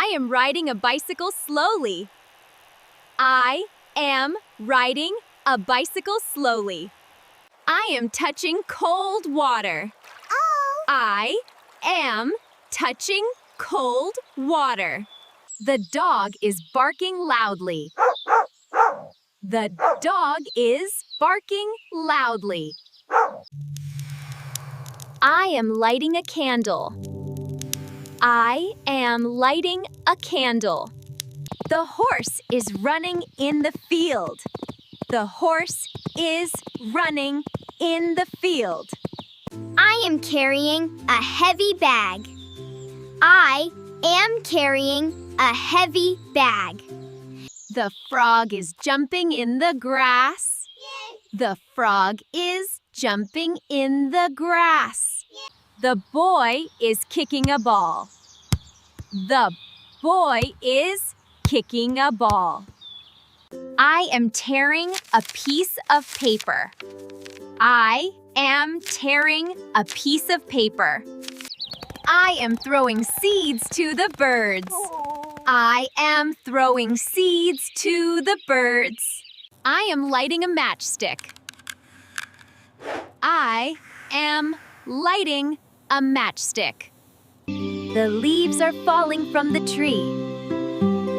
I am riding a bicycle slowly. I am riding a bicycle slowly. I am touching cold water. Oh! I am touching cold water. The dog is barking loudly. The dog is barking loudly. I am lighting a candle. I am lighting a candle. The horse is running in the field. The horse is running in the field. I am carrying a heavy bag. I am carrying a heavy bag. The frog is jumping in the grass. The frog is jumping in the grass. The boy is kicking a ball. The boy is kicking a ball. I am tearing a piece of paper. I am tearing a piece of paper. I am throwing seeds to the birds. I am throwing seeds to the birds. I am lighting a matchstick. I am lighting a matchstick. The leaves are falling from the tree.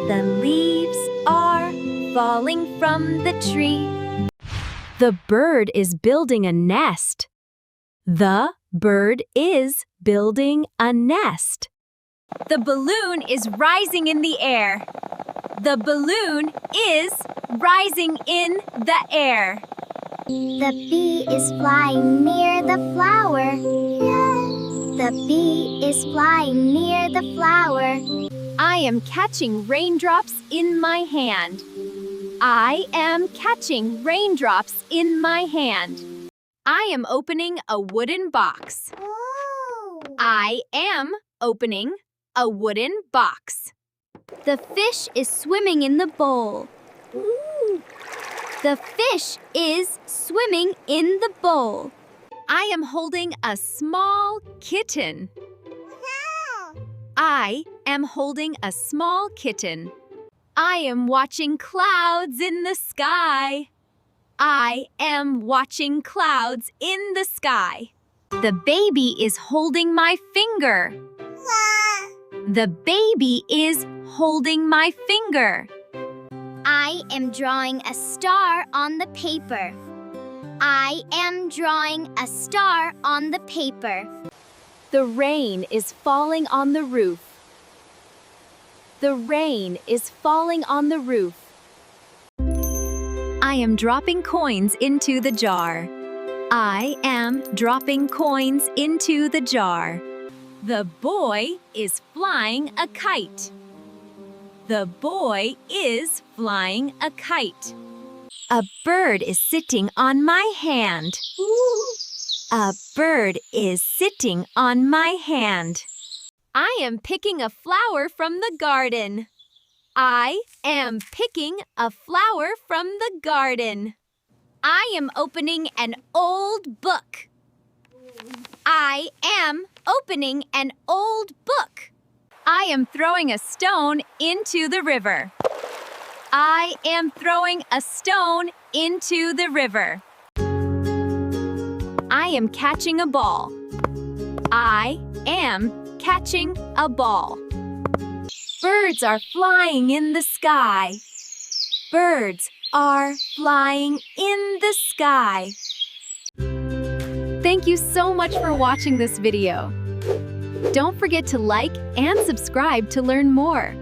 The leaves are falling from the tree. The bird is building a nest. The bird is building a nest. The balloon is rising in the air. The balloon is rising in the air. The bee is flying near the flower. The bee is flying near the flower. I am catching raindrops in my hand. I am catching raindrops in my hand. I am opening a wooden box. I am opening a wooden box. The fish is swimming in the bowl. The fish is swimming in the bowl. I am holding a small kitten. I am holding a small kitten. I am watching clouds in the sky. I am watching clouds in the sky. The baby is holding my finger. The baby is holding my finger. I am drawing a star on the paper. I am drawing a star on the paper. The rain is falling on the roof. The rain is falling on the roof. I am dropping coins into the jar. I am dropping coins into the jar. The boy is flying a kite. The boy is flying a kite. A bird is sitting on my hand. A bird is sitting on my hand. I am picking a flower from the garden. I am picking a flower from the garden. I am opening an old book. I am opening an old book. I am throwing a stone into the river. I am throwing a stone into the river. I am catching a ball. I am catching a ball. Birds are flying in the sky. Birds are flying in the sky. Thank you so much for watching this video. Don't forget to like and subscribe to learn more.